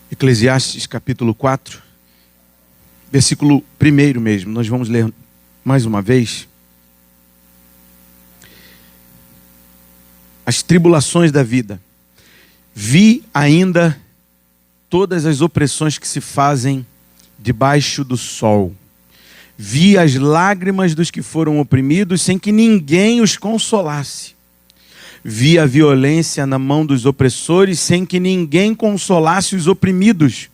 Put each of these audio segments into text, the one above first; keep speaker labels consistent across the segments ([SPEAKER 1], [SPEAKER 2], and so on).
[SPEAKER 1] Eclesiastes capítulo 4, versículo 1 mesmo. Nós vamos ler mais uma vez. As tribulações da vida. Vi ainda todas as opressões que se fazem debaixo do sol. Vi as lágrimas dos que foram oprimidos sem que ninguém os consolasse. Vi a violência na mão dos opressores sem que ninguém consolasse os oprimidos.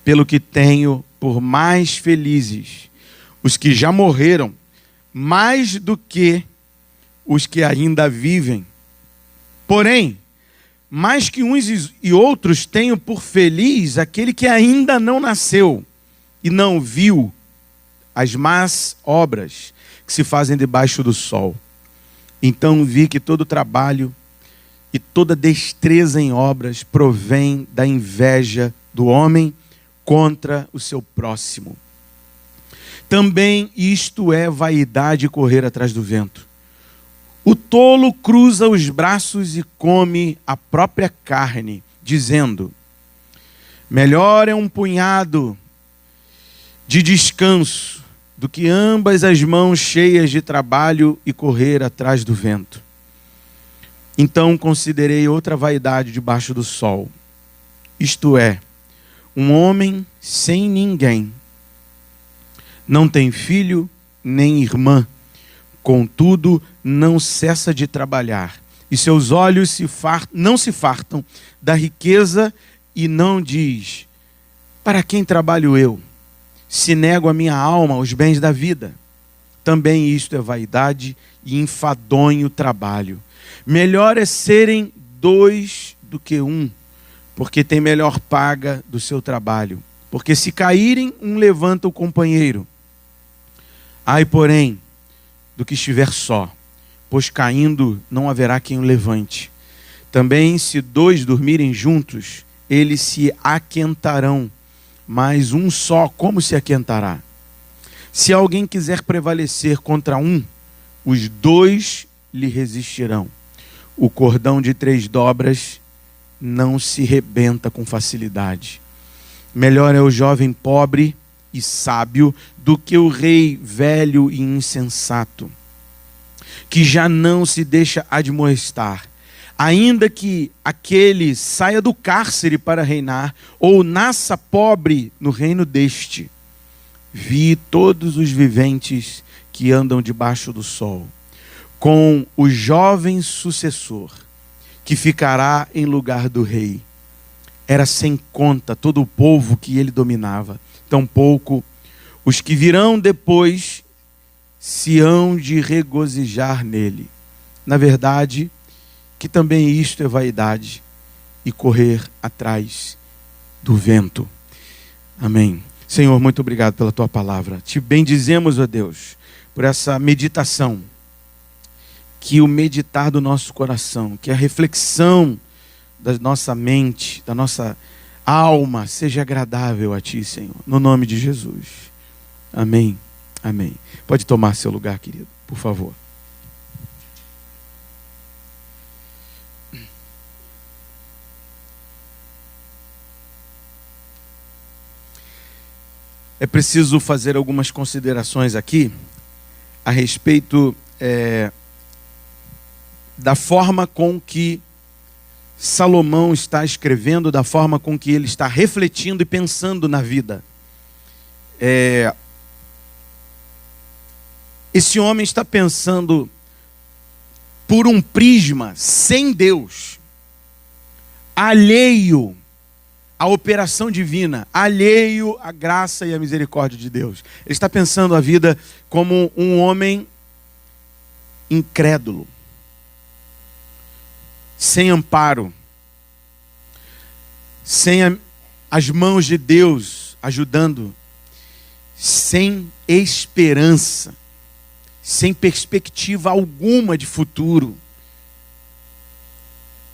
[SPEAKER 1] Pelo que tenho por mais felizes os que já morreram, mais do que os que ainda vivem. Porém, mais que uns e outros tenho por feliz aquele que ainda não nasceu e não viu as más obras que se fazem debaixo do sol. Então vi que todo trabalho e toda destreza em obras provém da inveja do homem contra o seu próximo. Também isto é vaidade correr atrás do vento. O tolo cruza os braços e come a própria carne, dizendo: melhor é um punhado de descanso do que ambas as mãos cheias de trabalho e correr atrás do vento. Então considerei outra vaidade debaixo do sol. Isto é, um homem sem ninguém. Não tem filho nem irmã. Contudo, não cessa de trabalhar. E seus olhos não se fartam da riqueza e não diz: para quem trabalho eu? Se nego a minha alma aos bens da vida. Também isto é vaidade e enfadonho trabalho. Melhor é serem dois do que um, porque tem melhor paga do seu trabalho. Porque se caírem, um levanta o companheiro. Ai, porém, do que estiver só, pois caindo não haverá quem o levante. Também se dois dormirem juntos, eles se aquentarão. Mas um só, como se aquentará? Se alguém quiser prevalecer contra um, os dois lhe resistirão. O cordão de 3 dobras não se rebenta com facilidade. Melhor é o jovem pobre e sábio do que o rei velho e insensato, que já não se deixa admoestar. Ainda que aquele saia do cárcere para reinar, ou nasça pobre no reino deste. Vi todos os viventes que andam debaixo do sol, com o jovem sucessor, que ficará em lugar do rei. Era sem conta todo o povo que ele dominava. Tampouco os que virão depois se hão de regozijar nele. Na verdade, que também isto é vaidade e correr atrás do vento. Amém. Senhor, muito obrigado pela tua palavra. Te bendizemos, ó Deus, por essa meditação. Que o meditar do nosso coração, que a reflexão da nossa mente, da nossa alma, seja agradável a ti, Senhor. No nome de Jesus. Amém. Amém. Pode tomar seu lugar, querido, por favor. É preciso fazer algumas considerações aqui a respeito da forma com que Salomão está escrevendo, da forma com que ele está refletindo e pensando na vida. Esse homem está pensando por um prisma sem Deus, alheio à operação divina, alheio à graça e à misericórdia de Deus. Ele está pensando a vida como um homem incrédulo, sem amparo, sem as mãos de Deus ajudando, sem esperança, sem perspectiva alguma de futuro.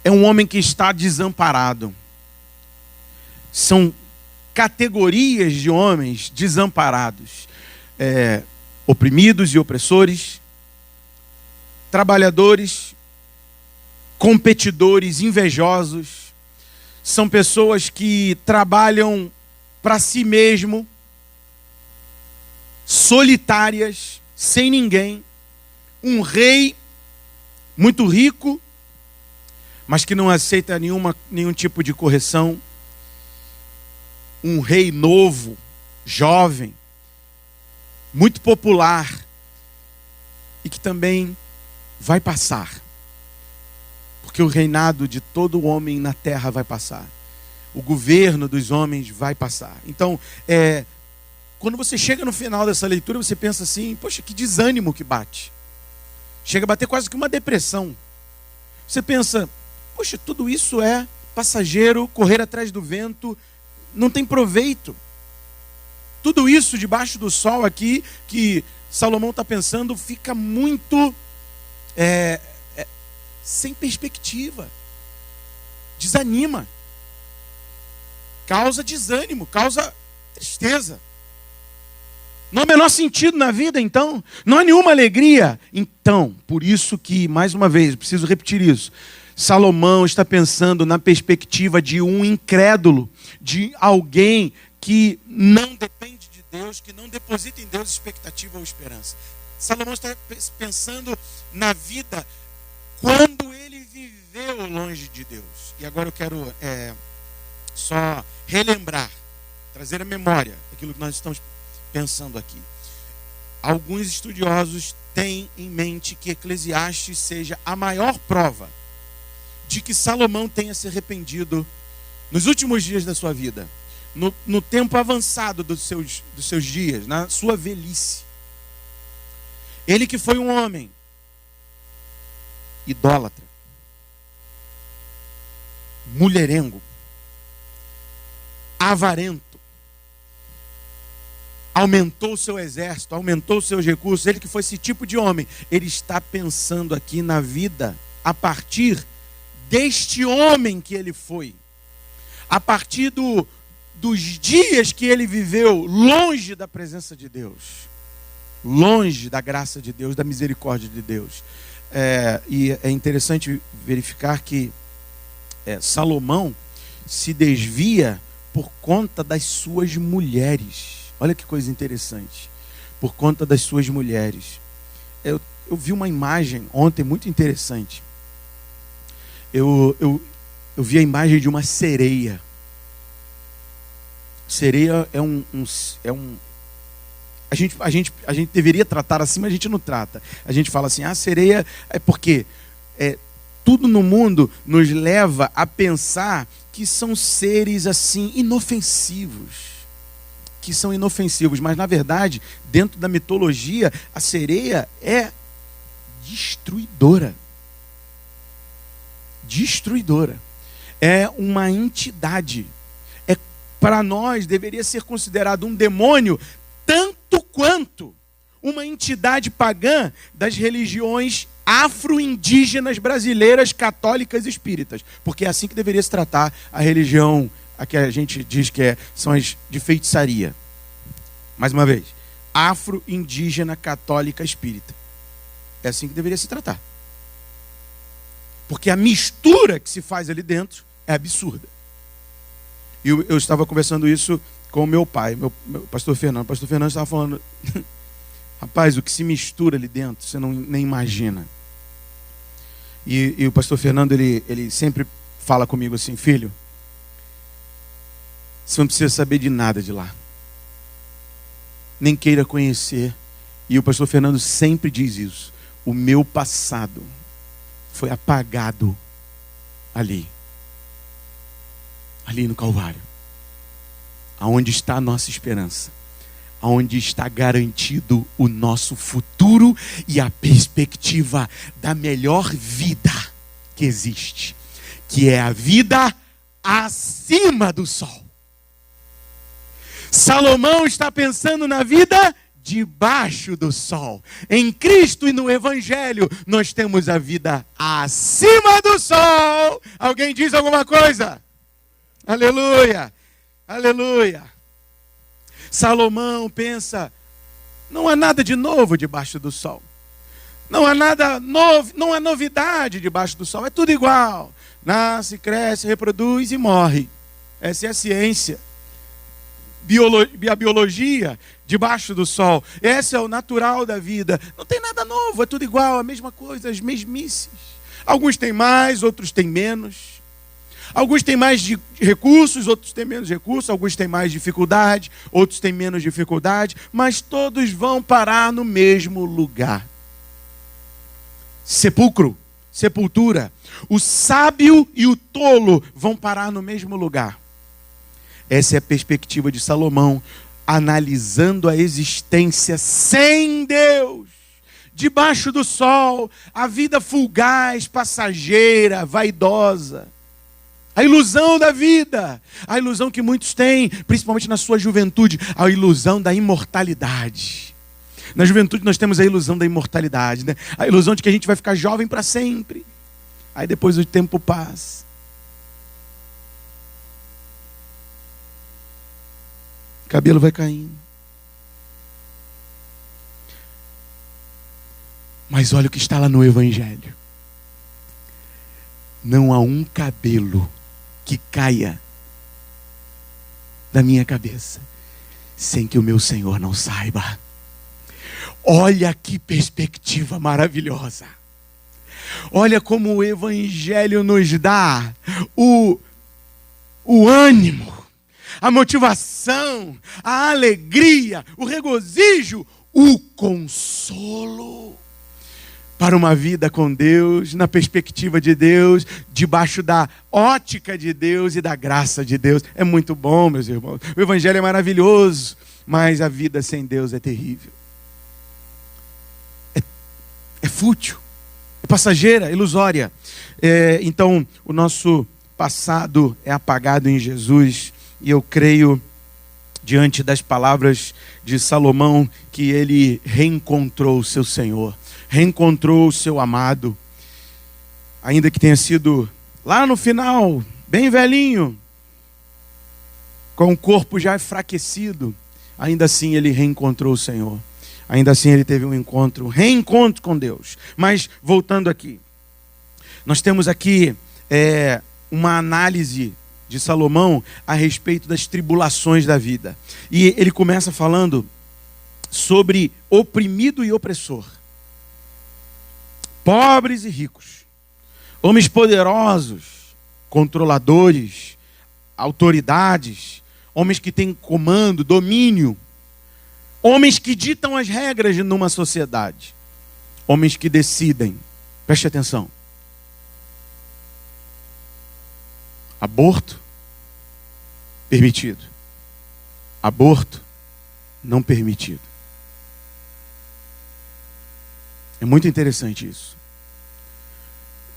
[SPEAKER 1] É um homem que está desamparado. São categorias de homens desamparados, oprimidos e opressores, trabalhadores, competidores, invejosos, são pessoas que trabalham para si mesmo, solitárias, sem ninguém. Um rei muito rico, mas que não aceita nenhum tipo de correção. Um rei novo, jovem, muito popular, e que também vai passar. Porque o reinado de todo homem na terra vai passar. O governo dos homens vai passar. Então, quando você chega no final dessa leitura, você pensa assim, poxa, que desânimo que bate. Chega a bater quase que uma depressão. Você pensa, poxa, tudo isso é passageiro, correr atrás do vento, não tem proveito. Tudo isso debaixo do sol aqui, que Salomão está pensando, fica muito sem perspectiva. Desanima. Causa desânimo, causa tristeza. Não há o menor sentido na vida, então. Não há nenhuma alegria. Então, por isso que, mais uma vez, preciso repetir isso. Salomão está pensando na perspectiva de um incrédulo, de alguém que não depende de Deus, que não deposita em Deus expectativa ou esperança. Salomão está pensando na vida quando ele viveu longe de Deus. E agora eu quero só relembrar, trazer à memória aquilo que nós estamos pensando aqui. Alguns estudiosos têm em mente que Eclesiastes seja a maior prova de que Salomão tenha se arrependido nos últimos dias da sua vida, no tempo avançado dos seus dias, na sua velhice. Ele que foi um homem idólatra, mulherengo, avarento, aumentou o seu exército, aumentou os seus recursos. Ele que foi esse tipo de homem, ele está pensando aqui na vida a partir deste homem que ele foi, a partir dos dias que ele viveu longe da presença de Deus, longe da graça de Deus, da misericórdia de Deus. E é interessante verificar que Salomão se desvia por conta das suas mulheres. Olha que coisa interessante. Por conta das suas mulheres. Eu vi uma imagem ontem muito interessante. Eu vi a imagem de uma sereia. Sereia é um a gente deveria tratar assim, mas a gente não trata. A gente fala assim, sereia é porque tudo no mundo nos leva a pensar que são seres assim inofensivos. Que são inofensivos, mas na verdade, dentro da mitologia, a sereia é destruidora. Destruidora. É uma entidade. Para nós, deveria ser considerado um demônio tanto quanto uma entidade pagã das religiões afro-indígenas brasileiras, católicas e espíritas. Porque é assim que deveria se tratar a religião, a que a gente diz que são as de feitiçaria. Mais uma vez, afro-indígena, católica, espírita. É assim que deveria se tratar. Porque a mistura que se faz ali dentro é absurda. E eu estava conversando isso com o meu pai, meu pastor Fernando. O pastor Fernando estava falando, rapaz, o que se mistura ali dentro, você nem imagina. E o pastor Fernando, ele sempre fala comigo assim, filho, você não precisa saber de nada de lá. Nem queira conhecer. E o pastor Fernando sempre diz isso. O meu passado foi apagado ali no Calvário. Aonde está a nossa esperança. Aonde está garantido o nosso futuro e a perspectiva da melhor vida que existe. Que é a vida acima do sol. Salomão está pensando na vida debaixo do sol. Em Cristo e no Evangelho, nós temos a vida acima do sol. Alguém diz alguma coisa? Aleluia, aleluia. Salomão pensa, não há nada de novo debaixo do sol. Não há nada novo, não há novidade debaixo do sol, é tudo igual. Nasce, cresce, reproduz e morre. Essa é a ciência. A biologia debaixo do sol. Esse é o natural da vida. Não tem nada novo, é tudo igual, a mesma coisa, as mesmices. Alguns têm mais, outros têm menos. Alguns têm mais recursos, outros têm menos recursos. Alguns têm mais dificuldade, outros têm menos dificuldade. Mas todos vão parar no mesmo lugar. Sepulcro, sepultura. O sábio e o tolo vão parar no mesmo lugar. Essa é a perspectiva de Salomão, analisando a existência sem Deus, debaixo do sol, a vida fugaz, passageira, vaidosa. A ilusão da vida, a ilusão que muitos têm, principalmente na sua juventude, a ilusão da imortalidade. Na juventude nós temos a ilusão da imortalidade, né? A ilusão de que a gente vai ficar jovem para sempre. Aí depois o tempo passa. O cabelo vai caindo. Mas olha o que está lá no Evangelho. Não há um cabelo que caia da minha cabeça sem que o meu Senhor não saiba. Olha que perspectiva maravilhosa. Olha como o Evangelho nos dá o ânimo, a motivação, a alegria, o regozijo, o consolo para uma vida com Deus, na perspectiva de Deus, debaixo da ótica de Deus e da graça de Deus. É muito bom, meus irmãos. O Evangelho é maravilhoso, mas a vida sem Deus é terrível. É fútil, é passageira, é ilusória. Então, o nosso passado é apagado em Jesus. E eu creio, diante das palavras de Salomão, que ele reencontrou o seu Senhor, reencontrou o seu amado, ainda que tenha sido lá no final, bem velhinho, com o corpo já enfraquecido, ainda assim ele reencontrou o Senhor. Ainda assim ele teve um reencontro com Deus. Mas, voltando aqui, nós temos aqui uma análise de Salomão a respeito das tribulações da vida. E ele começa falando sobre oprimido e opressor. Pobres e ricos. Homens poderosos, controladores, autoridades, homens que têm comando, domínio. Homens que ditam as regras numa sociedade. Homens que decidem. Preste atenção. Aborto, permitido. Aborto, não permitido. É muito interessante isso.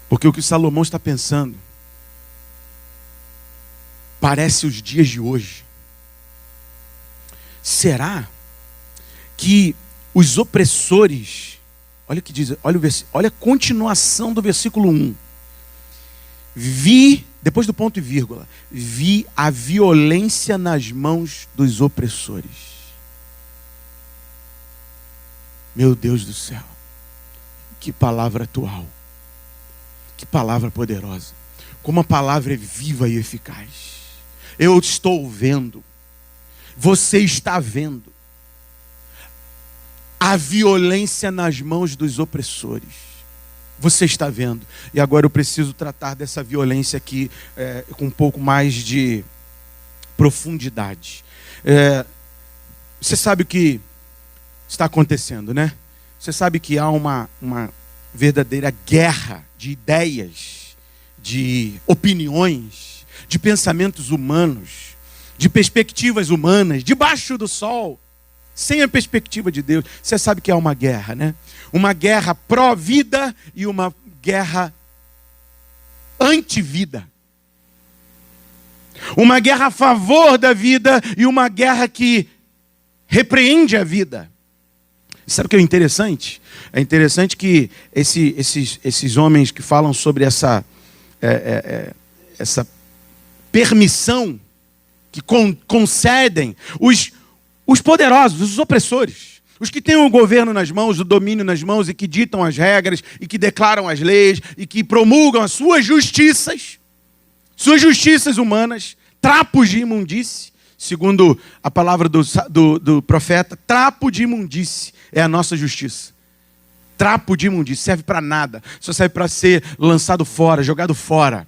[SPEAKER 1] Porque o que Salomão está pensando parece os dias de hoje. Será que os opressores, olha o que diz, olha a continuação do versículo 1. Depois do ponto e vírgula, vi a violência nas mãos dos opressores. Meu Deus do céu, que palavra atual, que palavra poderosa, como a palavra é viva e eficaz. Eu estou vendo, você está vendo a violência nas mãos dos opressores. Você está vendo. E agora eu preciso tratar dessa violência aqui com um pouco mais de profundidade. Você sabe o que está acontecendo, né? Você sabe que há uma verdadeira guerra de ideias, de opiniões, de pensamentos humanos, de perspectivas humanas, debaixo do sol, sem a perspectiva de Deus. Você sabe que há uma guerra, né? Uma guerra pró-vida e uma guerra anti-vida. Uma guerra a favor da vida e uma guerra que repreende a vida. Sabe o que é interessante? É interessante que esses homens que falam sobre essa permissão que concedem os poderosos, os opressores, Os que têm o governo nas mãos, o domínio nas mãos, e que ditam as regras, e que declaram as leis, e que promulgam as suas justiças humanas, trapos de imundície, segundo a palavra do profeta, trapo de imundície é a nossa justiça. Trapo de imundície, serve para nada, só serve para ser lançado fora, jogado fora.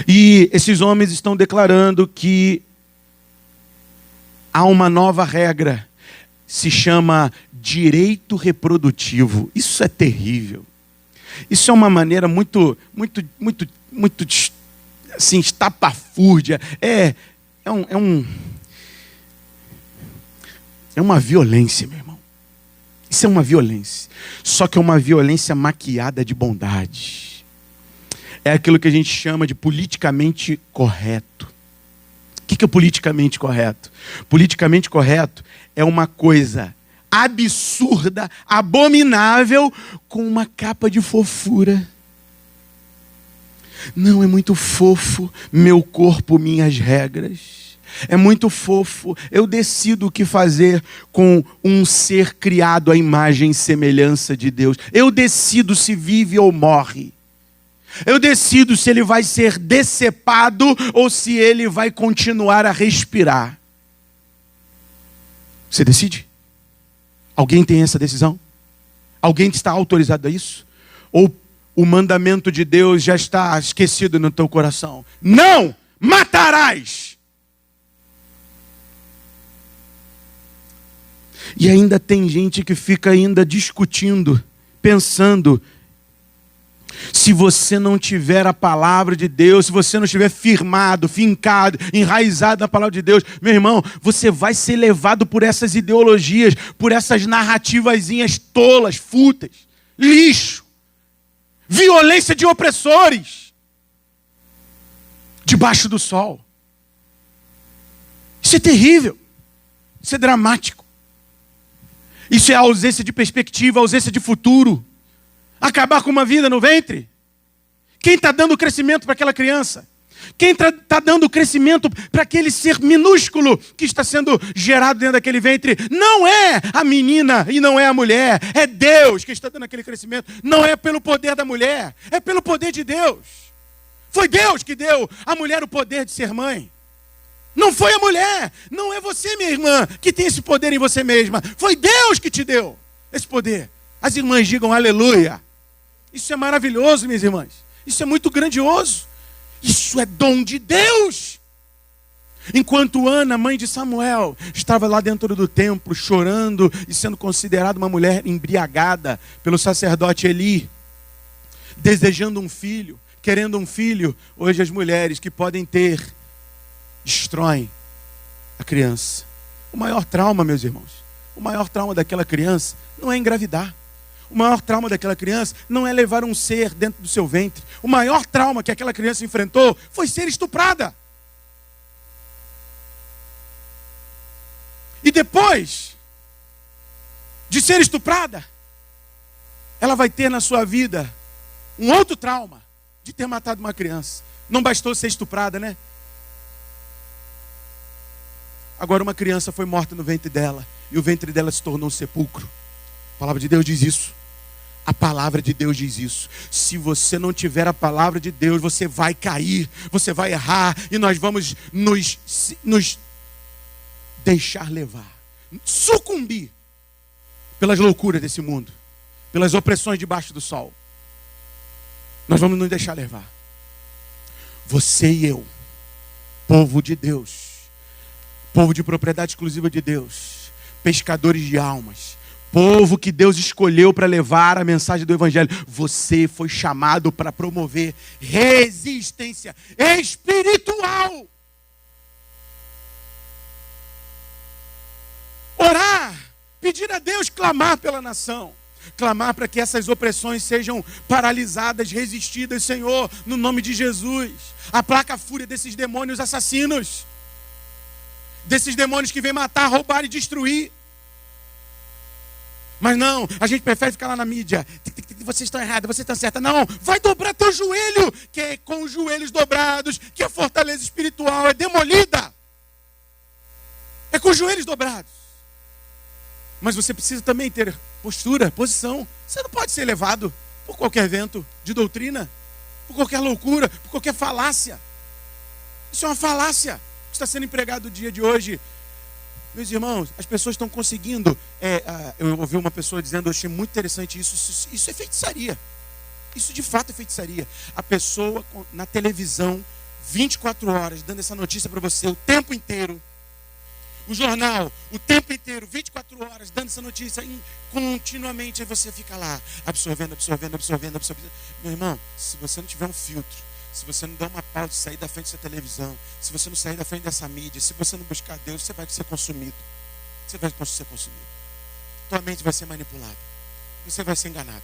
[SPEAKER 1] E esses homens estão declarando que há uma nova regra, se chama direito reprodutivo. Isso é terrível. Isso é uma maneira muito assim, estapafúrdia. É uma violência, meu irmão. Isso é uma violência. Só que é uma violência maquiada de bondade. É aquilo que a gente chama de politicamente correto. O que é politicamente correto? Politicamente correto é uma coisa absurda, abominável, com uma capa de fofura. Não, é muito fofo, meu corpo, minhas regras. É muito fofo, eu decido o que fazer com um ser criado à imagem e semelhança de Deus. Eu decido se vive ou morre. Eu decido se ele vai ser decepado ou se ele vai continuar a respirar. Você decide? Alguém tem essa decisão? Alguém está autorizado a isso? Ou o mandamento de Deus já está esquecido no teu coração? Não matarás! E ainda tem gente que fica ainda discutindo, pensando, se você não tiver a palavra de Deus, se você não estiver firmado, fincado, enraizado na palavra de Deus, meu irmão, você vai ser levado por essas ideologias, por essas narrativazinhas tolas, fúteis, lixo, violência de opressores, debaixo do sol. Isso é terrível, isso é dramático. Isso é a ausência de perspectiva, a ausência de futuro. Acabar com uma vida no ventre? Quem está dando crescimento para aquela criança? Quem está dando crescimento para aquele ser minúsculo que está sendo gerado dentro daquele ventre? Não é a menina e não é a mulher. É Deus que está dando aquele crescimento. Não é pelo poder da mulher, é pelo poder de Deus. Foi Deus que deu à mulher o poder de ser mãe. Não foi a mulher, não é você, minha irmã, que tem esse poder em você mesma. Foi Deus que te deu esse poder. As irmãs digam aleluia. Isso é maravilhoso, minhas irmãs. Isso é muito grandioso. Isso é dom de Deus. Enquanto Ana, mãe de Samuel, estava lá dentro do templo, chorando e sendo considerada uma mulher embriagada pelo sacerdote Eli, desejando um filho, querendo um filho, hoje as mulheres que podem ter, destroem a criança. O maior trauma, meus irmãos, o maior trauma daquela criança não é engravidar. O maior trauma daquela criança não é levar um ser dentro do seu ventre. O maior trauma que aquela criança enfrentou foi ser estuprada. E depois de ser estuprada, ela vai ter na sua vida um outro trauma de ter matado uma criança. Não bastou ser estuprada, né? Agora uma criança foi morta no ventre dela e o ventre dela se tornou um sepulcro. A palavra de Deus diz isso. A palavra de Deus diz isso. Se você não tiver a palavra de Deus, você vai cair, você vai errar e nós vamos nos deixar levar, sucumbir pelas loucuras desse mundo, pelas opressões debaixo do sol. Nós vamos nos deixar levar. Você e eu, povo de Deus, povo de propriedade exclusiva de Deus, pescadores de almas, povo que Deus escolheu para levar a mensagem do Evangelho. Você foi chamado para promover resistência espiritual. Orar, pedir a Deus, clamar pela nação. Clamar para que essas opressões sejam paralisadas, resistidas, Senhor, no nome de Jesus. Aplaca a fúria desses demônios assassinos. Desses demônios que vêm matar, roubar e destruir. Mas não, a gente prefere ficar lá na mídia. Vocês estão errados, vocês estão certos. Não, vai dobrar teu joelho, que é com os joelhos dobrados que a fortaleza espiritual é demolida. É com os joelhos dobrados. Mas você precisa também ter postura, posição. Você não pode ser levado por qualquer vento de doutrina, por qualquer loucura, por qualquer falácia. Isso é uma falácia que está sendo empregado no dia de hoje. Meus irmãos, as pessoas estão conseguindo. Eu ouvi uma pessoa dizendo, eu achei muito interessante isso. Isso é feitiçaria. Isso de fato é feitiçaria. A pessoa na televisão, 24 horas, dando essa notícia para você o tempo inteiro. O jornal, o tempo inteiro, 24 horas, dando essa notícia continuamente. Aí você fica lá, absorvendo. Meu irmão, se você não tiver um filtro, se você não der uma pausa de sair da frente dessa televisão, se você não sair da frente dessa mídia, se você não buscar Deus, você vai ser consumido. Você vai ser consumido. Tua mente vai ser manipulada. Você vai ser enganado.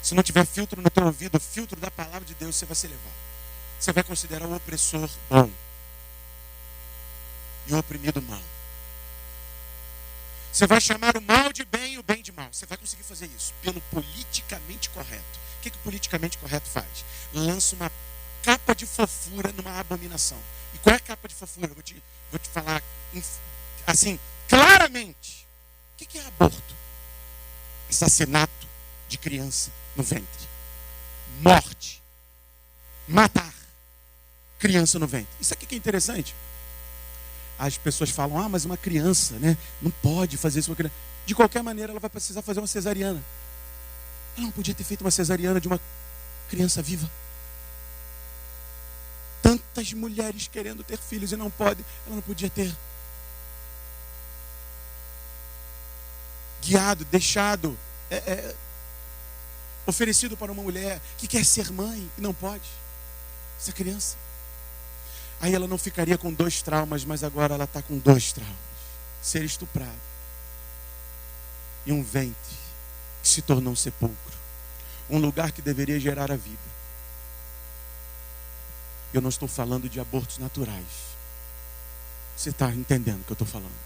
[SPEAKER 1] Se não tiver filtro no teu ouvido, filtro da palavra de Deus, você vai ser levado. Você vai considerar o opressor bom e o oprimido mal. Você vai chamar o mal de bem e o bem de mal. Você vai conseguir fazer isso pelo politicamente correto. O que o politicamente correto faz? Lança uma capa de fofura numa abominação. E qual é a capa de fofura? Vou te falar assim, claramente. O que é aborto? Assassinato de criança no ventre. Morte. Matar criança no ventre. Isso aqui que é interessante. As pessoas falam, mas uma criança, né, não pode fazer isso. De qualquer maneira, ela vai precisar fazer uma cesariana. Ela não podia ter feito uma cesariana de uma criança viva. Tantas mulheres querendo ter filhos e não pode. Ela não podia ter guiado, deixado, oferecido para uma mulher que quer ser mãe e não pode. Essa criança. Aí ela não ficaria com 2 traumas, mas agora ela está com 2 traumas. Ser estuprada. E um ventre que se tornou um sepulcro. Um lugar que deveria gerar a vida. Eu não estou falando de abortos naturais. Você está entendendo o que eu estou falando?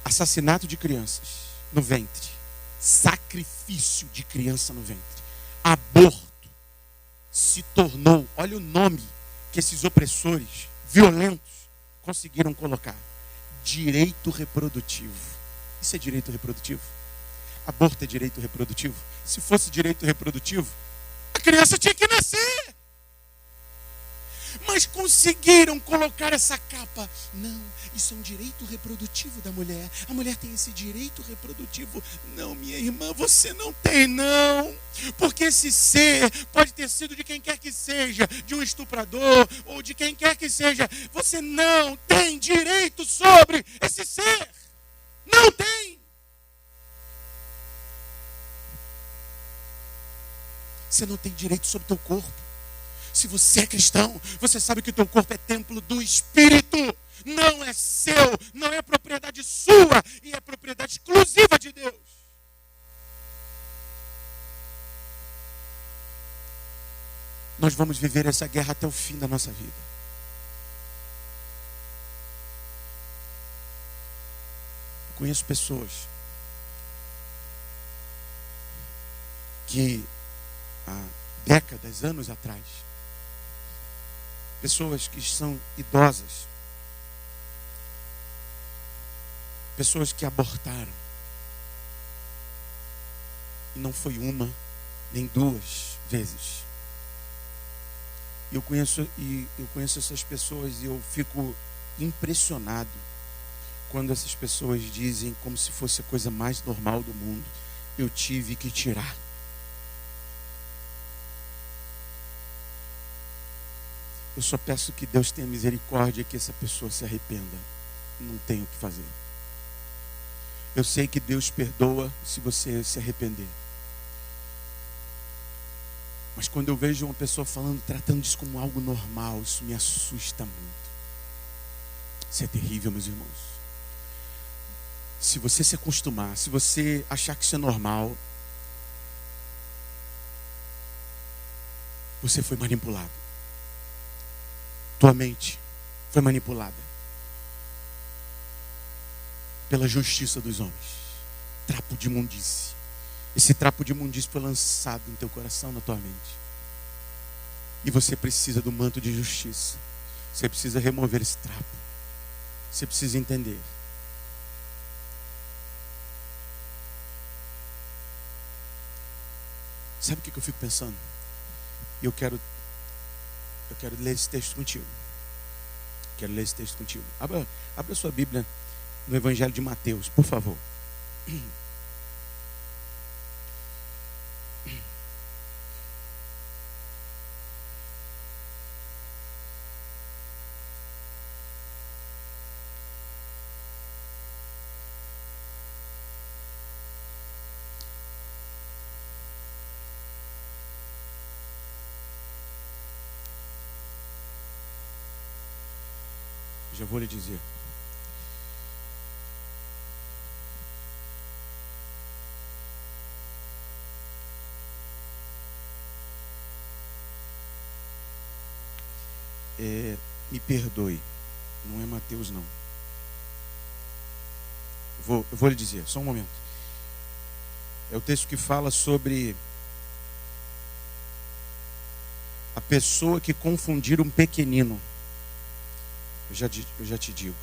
[SPEAKER 1] Assassinato de crianças no ventre. Sacrifício de criança no ventre. Aborto se tornou, olha o nome que esses opressores violentos conseguiram colocar: direito reprodutivo. Isso é direito reprodutivo? Aborto é direito reprodutivo? Se fosse direito reprodutivo, a criança tinha que nascer. Mas conseguiram colocar essa capa. Não, isso é um direito reprodutivo da mulher. A mulher tem esse direito reprodutivo. Não, minha irmã, você não tem, não. Porque esse ser pode ter sido de quem quer que seja, de um estuprador ou de quem quer que seja. Você não tem direito sobre esse ser. Não tem. Você não tem direito sobre o teu corpo. Se você é cristão, você sabe que o teu corpo é templo do Espírito. Não é seu, não é propriedade sua, e é propriedade exclusiva de Deus. Nós vamos viver essa guerra até o fim da nossa vida. Eu conheço pessoas que há décadas, anos atrás, pessoas que são idosas, pessoas que abortaram, e não foi uma nem 2 vezes. Eu conheço essas pessoas e eu fico impressionado quando essas pessoas dizem, como se fosse a coisa mais normal do mundo: eu tive que tirar. Eu só peço que Deus tenha misericórdia e que essa pessoa se arrependa. Não tenho o que fazer. Eu sei que Deus perdoa se você se arrepender. Mas quando eu vejo uma pessoa tratando isso como algo normal, isso me assusta muito. Isso é terrível, meus irmãos. Se você se acostumar, se você achar que isso é normal, você foi manipulado. Tua mente foi manipulada pela justiça dos homens. Trapo de imundície. Esse trapo de imundície foi lançado no teu coração, na tua mente. E você precisa do manto de justiça. Você precisa remover esse trapo. Você precisa entender Sabe o que eu fico pensando? Eu quero ler esse texto contigo. Quero ler esse texto contigo. Abra a sua Bíblia no Evangelho de Mateus, por favor. Já vou lhe dizer. Me perdoe. Não é Mateus, não. Eu vou lhe dizer, só um momento. É o texto que fala sobre a pessoa que confundir um pequenino. Eu já te digo.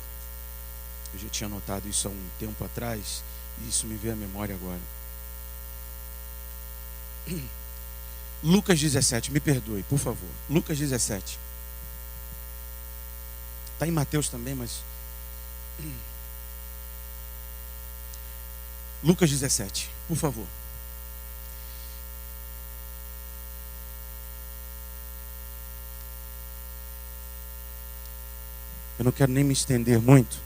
[SPEAKER 1] Eu já tinha notado isso há um tempo atrás e isso me veio à memória agora. Lucas 17, me perdoe, por favor. Lucas 17. Está em Mateus também, mas... Lucas 17, por favor. Eu não quero nem me estender muito.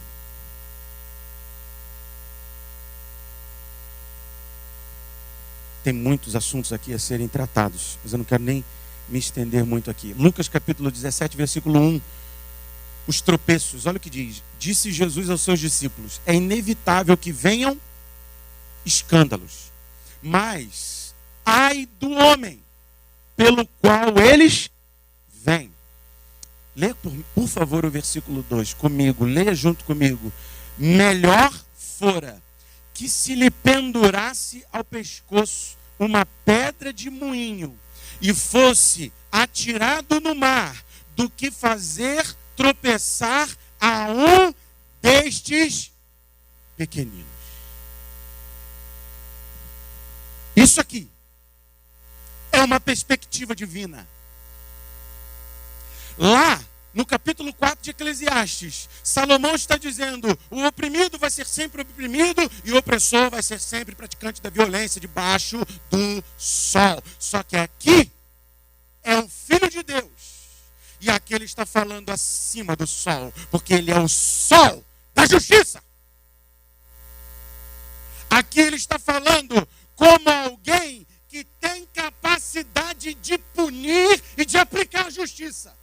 [SPEAKER 1] Tem muitos assuntos aqui a serem tratados, mas eu não quero nem me estender muito aqui. Lucas capítulo 17, versículo 1. Os tropeços, olha o que diz. Disse Jesus aos seus discípulos: é inevitável que venham escândalos, mas ai do homem pelo qual eles vêm. Lê, por favor, o versículo 2 comigo. Leia junto comigo. Melhor fora que se lhe pendurasse ao pescoço uma pedra de moinho e fosse atirado no mar, do que fazer tropeçar a um destes pequeninos. Isso aqui é uma perspectiva divina. Lá, no capítulo 4 de Eclesiastes, Salomão está dizendo: o oprimido vai ser sempre oprimido e o opressor vai ser sempre praticante da violência debaixo do sol. Só que aqui é o Filho de Deus. E aqui ele está falando acima do sol, porque ele é o sol da justiça. Aqui ele está falando como alguém que tem capacidade de punir e de aplicar a justiça.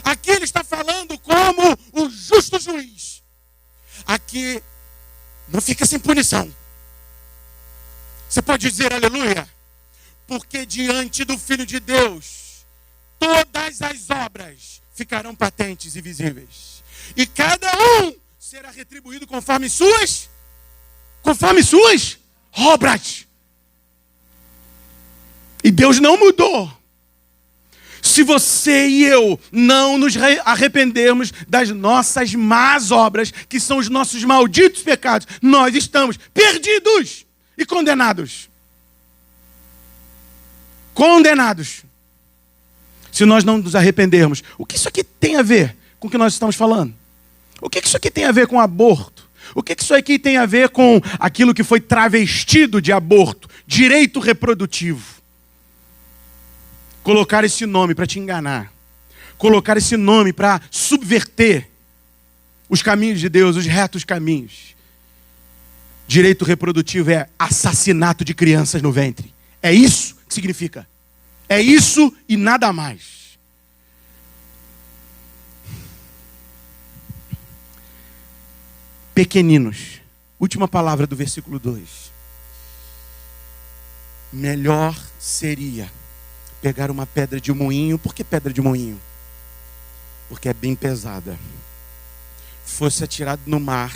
[SPEAKER 1] Aqui ele está falando como o justo juiz. Aqui não fica sem punição. Você pode dizer aleluia? Porque diante do Filho de Deus, todas as obras ficarão patentes e visíveis. E cada um será retribuído conforme suas obras. E Deus não mudou. Se você e eu não nos arrependermos das nossas más obras, que são os nossos malditos pecados, nós estamos perdidos e condenados. Condenados. Se nós não nos arrependermos. O que isso aqui tem a ver com o que nós estamos falando? O que isso aqui tem a ver com aborto? O que isso aqui tem a ver com aquilo que foi travestido de aborto? Direito reprodutivo. Colocar esse nome para te enganar. Colocar esse nome para subverter os caminhos de Deus, os retos caminhos. Direito reprodutivo é assassinato de crianças no ventre. É isso que significa. É isso e nada mais. Pequeninos. Última palavra do versículo 2. Melhor seria pegar uma pedra de moinho. Por que pedra de moinho? Porque é bem pesada. Fosse atirado no mar,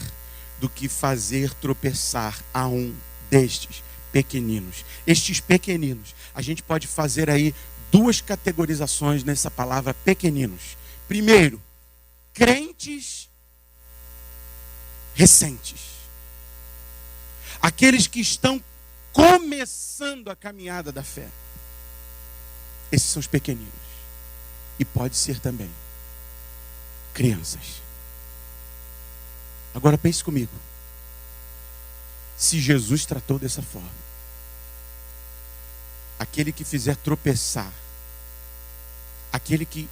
[SPEAKER 1] do que fazer tropeçar a um destes pequeninos. Estes pequeninos, a gente pode fazer aí duas categorizações nessa palavra pequeninos. Primeiro, crentes recentes. Aqueles que estão começando a caminhada da fé. Esses são os pequeninos. E pode ser também crianças. Agora pense comigo. Se Jesus tratou dessa forma, aquele que fizer tropeçar, aquele que,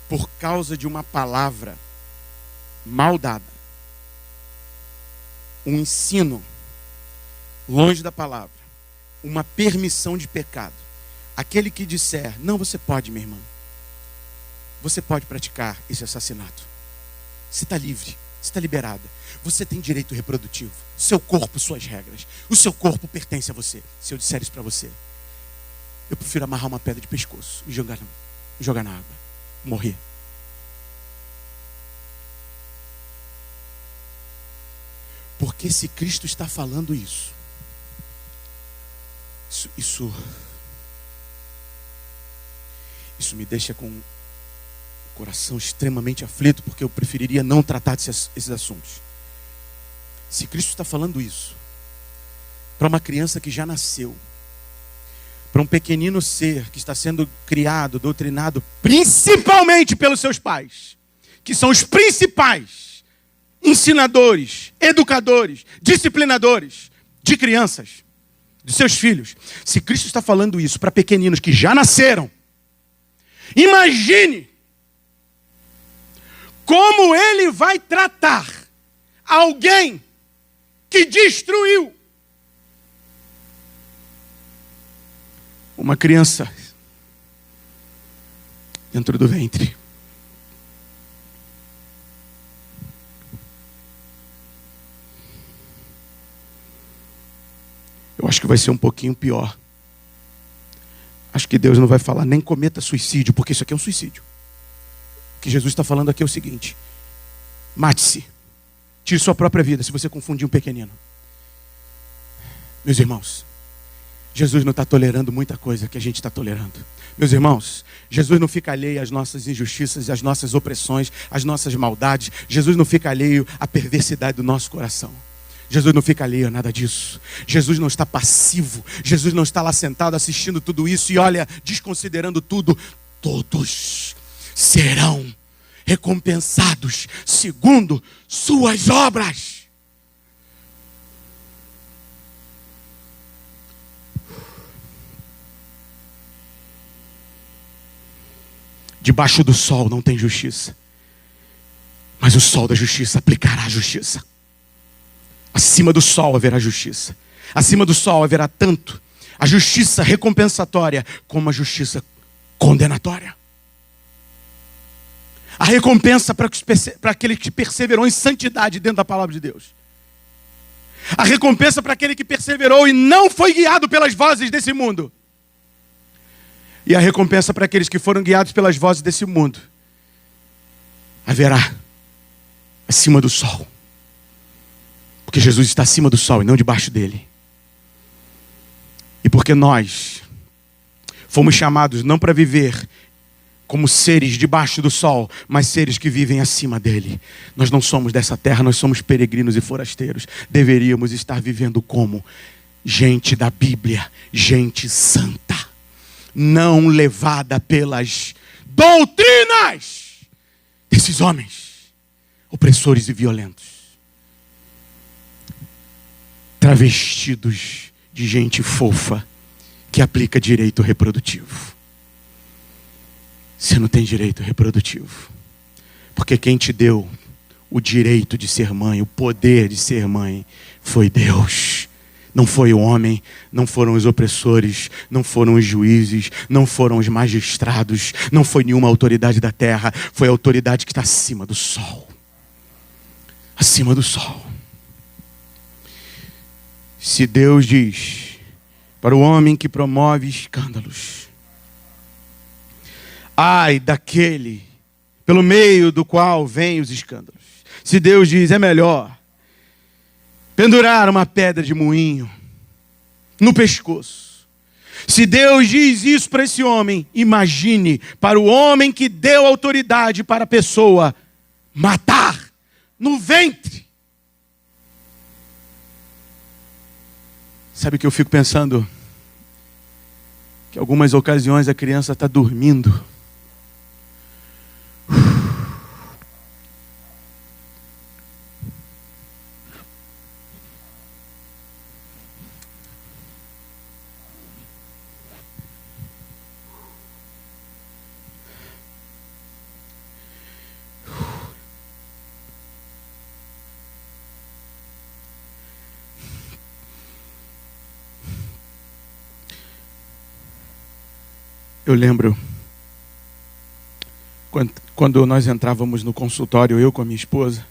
[SPEAKER 1] por causa de uma palavra mal dada, um ensino longe da palavra, uma permissão de pecado, aquele que disser, não, você pode, minha irmã, você pode praticar esse assassinato, você está livre, você está liberada, você tem direito reprodutivo, seu corpo, suas regras, o seu corpo pertence a você. Se eu disser isso para você, eu prefiro amarrar uma pedra de pescoço e jogar na água, morrer. Porque se Cristo está falando isso me deixa com o coração extremamente aflito, porque eu preferiria não tratar esses assuntos. Se Cristo está falando isso para uma criança que já nasceu, para um pequenino ser que está sendo criado, doutrinado, principalmente pelos seus pais, que são os principais ensinadores, educadores, disciplinadores de crianças, de seus filhos. Se Cristo está falando isso para pequeninos que já nasceram, imagine como ele vai tratar alguém que destruiu uma criança dentro do ventre. Eu acho que vai ser um pouquinho pior. Acho que Deus não vai falar nem cometa suicídio, porque isso aqui é um suicídio. O que Jesus está falando aqui é o seguinte: mate-se, tire sua própria vida se você confundir um pequenino. Meus irmãos, Jesus não está tolerando muita coisa que a gente está tolerando. Meus irmãos, Jesus não fica alheio às nossas injustiças, às nossas opressões, às nossas maldades. Jesus não fica alheio à perversidade do nosso coração. Jesus não fica alheio a nada disso. Jesus não está passivo. Jesus não está lá sentado assistindo tudo isso e olha, desconsiderando tudo. Todos serão recompensados segundo suas obras. Debaixo do sol não tem justiça, mas o sol da justiça aplicará a justiça. Acima do sol haverá justiça. Acima do sol haverá tanto a justiça recompensatória como a justiça condenatória. A recompensa para aquele que perseverou em santidade dentro da palavra de Deus. A recompensa para aquele que perseverou e não foi guiado pelas vozes desse mundo. E a recompensa para aqueles que foram guiados pelas vozes desse mundo. Haverá acima do sol. Porque Jesus está acima do sol e não debaixo dele. E porque nós fomos chamados não para viver como seres debaixo do sol, mas seres que vivem acima dele. Nós não somos dessa terra, nós somos peregrinos e forasteiros. Deveríamos estar vivendo como gente da Bíblia, gente santa, não levada pelas doutrinas desses homens opressores e violentos, travestidos de gente fofa que aplica direito reprodutivo. Você não tem direito reprodutivo, porque quem te deu o direito de ser mãe, o poder de ser mãe, foi Deus. Não foi o homem, não foram os opressores, não foram os juízes, não foram os magistrados, não foi nenhuma autoridade da terra, foi a autoridade que está acima do sol. Acima do sol. Se Deus diz para o homem que promove escândalos, ai daquele pelo meio do qual vêm os escândalos. Se Deus diz, é melhor pendurar uma pedra de moinho no pescoço. Se Deus diz isso para esse homem, imagine para o homem que deu autoridade para a pessoa matar no ventre. Sabe que eu fico pensando? Que em algumas ocasiões a criança está dormindo. Eu lembro quando nós entrávamos no consultório, eu com a minha esposa,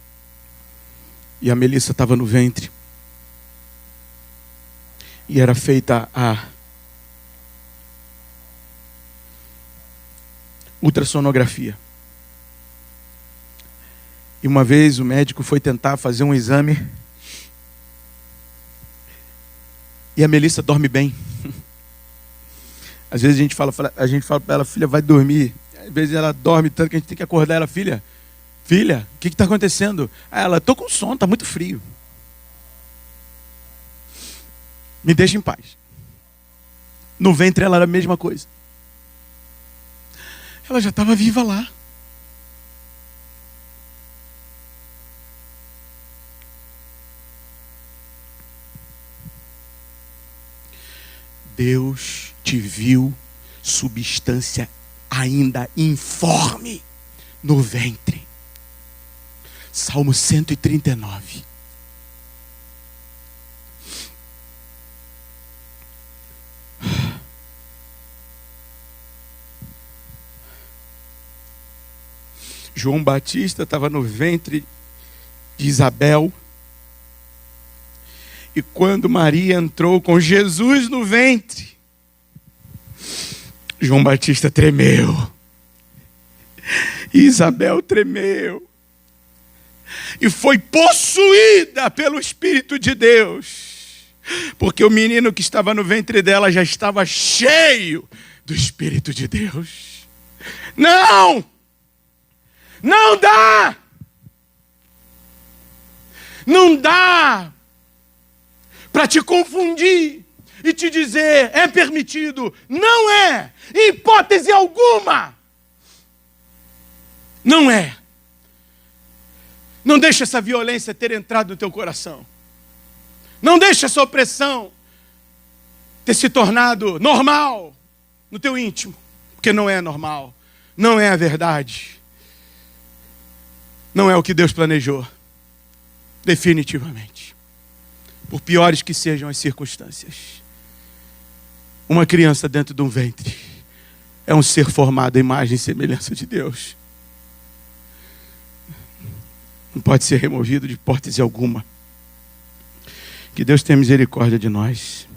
[SPEAKER 1] e a Melissa estava no ventre, e era feita a ultrassonografia. E uma vez o médico foi tentar fazer um exame, e a Melissa dorme bem. Às vezes a gente fala para ela, filha, vai dormir. Às vezes ela dorme tanto que a gente tem que acordar ela, filha, o que está acontecendo? Aí ela, estou com sono, está muito frio. Me deixa em paz. No ventre ela era a mesma coisa. Ela já estava viva lá. Deus te viu substância ainda informe no ventre. Salmo 139. João Batista estava no ventre de Isabel. E quando Maria entrou com Jesus no ventre, João Batista tremeu. E Isabel tremeu. E foi possuída pelo Espírito de Deus. Porque o menino que estava no ventre dela já estava cheio do Espírito de Deus. Não! Não dá! Não dá para te confundir e te dizer, é permitido. Não é, em hipótese alguma. Não é. Não deixe essa violência ter entrado no teu coração. Não deixe essa opressão ter se tornado normal no teu íntimo. Porque não é normal. Não é a verdade. Não é o que Deus planejou. Definitivamente. Por piores que sejam as circunstâncias. Uma criança dentro de um ventre é um ser formado à imagem e semelhança de Deus. Não pode ser removido de hipótese alguma. Que Deus tenha misericórdia de nós.